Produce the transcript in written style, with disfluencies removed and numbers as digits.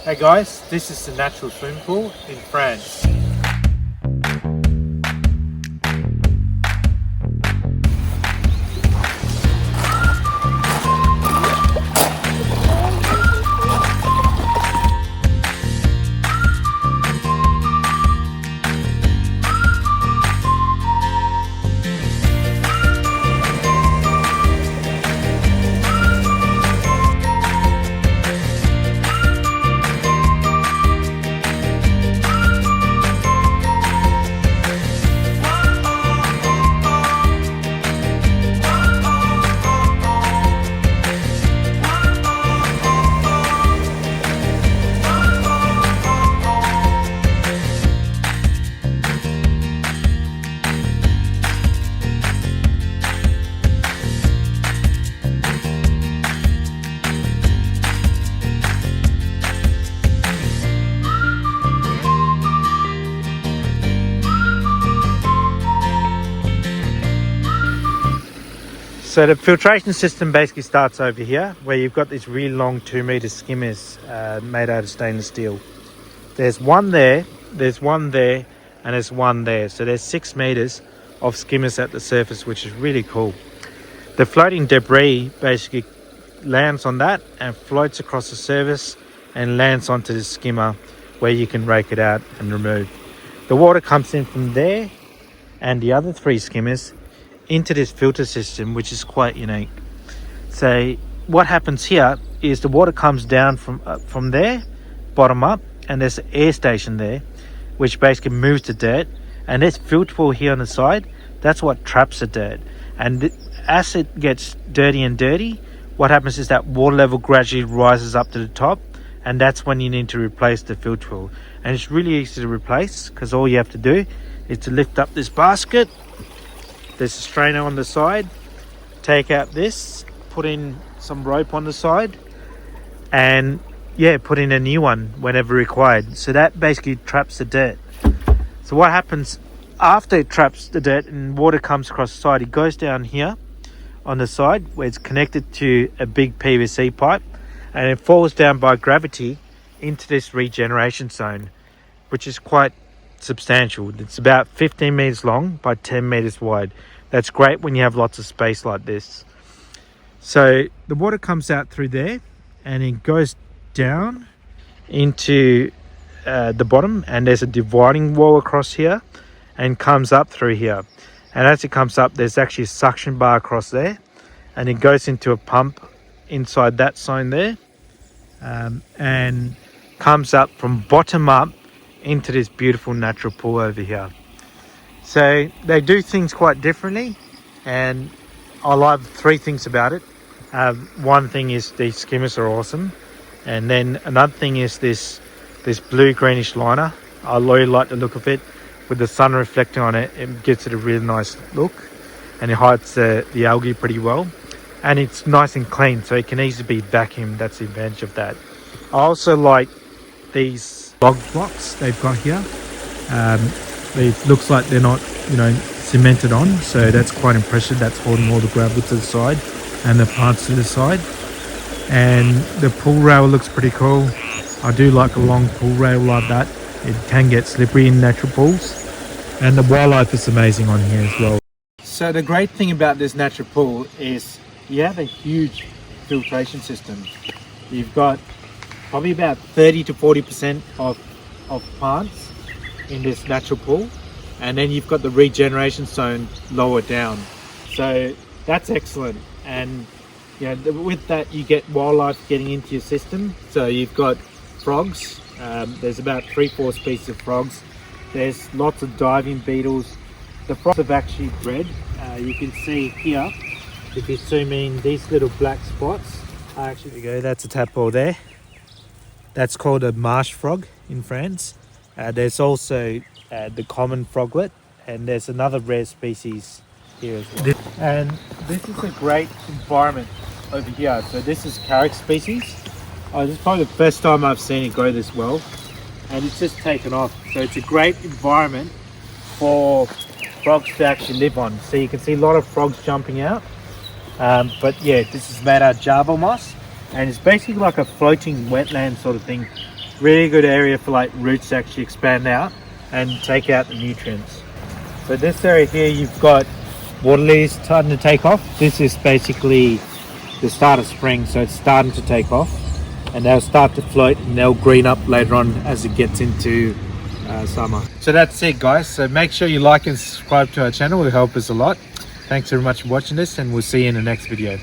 Hey guys, this is the natural swimming pool in France. So the filtration system basically starts over here, where you've got these really long 2-meter skimmers made out of stainless steel. There's one there, there's one there, and there's one there. So there's 6 meters of skimmers at the surface, which is really cool. The floating debris basically lands on that and floats across the surface and lands onto the skimmer, where you can rake it out and remove. The water comes in from there and the other 3 skimmers into this filter system, which is quite unique. So what happens here is the water comes down from there, bottom up, and there's an air station there, which basically moves the dirt. And this filter pool here on the side, that's what traps the dirt. And as it gets dirty and dirty, what happens is that water level gradually rises up to the top, and that's when you need to replace the filter pool. And it's really easy to replace, because all you have to do is to lift up this basket. There's a strainer on the side, take out this, put in some rope on the side, and put in a new one whenever required. So that basically traps the dirt. So what happens after it traps the dirt and water comes across the side, it goes down here on the side where it's connected to a big PVC pipe, and it falls down by gravity into this regeneration zone, which is quite substantial. It's about 15 meters long by 10 meters wide. That's great when you have lots of space like this. So the water comes out through there and it goes down into the bottom, and there's a dividing wall across here and comes up through here. And as it comes up, there's actually a suction bar across there, and it goes into a pump inside that zone there, and comes up from bottom up into this beautiful natural pool over here. So they do things quite differently, and I like 3 things about it. One thing is these skimmers are awesome, and then another thing is this blue greenish liner. I really like the look of it. With the sun reflecting on it, it gives it a really nice look, and it hides the algae pretty well, and it's nice and clean, so it can easily be vacuumed. That's the advantage of that. I also like these log blocks they've got here. It looks like they're not cemented on, so that's quite impressive. That's holding all the gravel to the side and the plants to the side. And the pool rail looks pretty cool. I do like a long pool rail like that. It can get slippery in natural pools, and the wildlife is amazing on here as well. So the great thing about this natural pool is you have a huge filtration system. You've got probably about 30 to 40% of plants in this natural pool, and then you've got the regeneration zone lower down. So that's excellent. And with that you get wildlife getting into your system. So you've got frogs. There's about 3-4 species of frogs. There's lots of diving beetles. The frogs have actually bred. You can see here, if you zoom in, these little black spots are actually, there you go, that's a tadpole there. That's called a marsh frog in France. There's also the common froglet, and there's another rare species here as well. And this is a great environment over here. So this is carrick species. This is probably the first time I've seen it grow this well, and it's just taken off. So it's a great environment for frogs to actually live on. So you can see a lot of frogs jumping out. But yeah, this is made out of java moss, and it's basically like a floating wetland sort of thing. Really good area for like roots to actually expand out and take out the nutrients. So this area here, you've got water lilies starting to take off. This is basically the start of spring, so it's starting to take off, and they'll start to float and they'll green up later on as it gets into summer. So that's it, guys. So make sure you like and subscribe to our channel. It will help us a lot. Thanks very much for watching this, and we'll see you in the next video.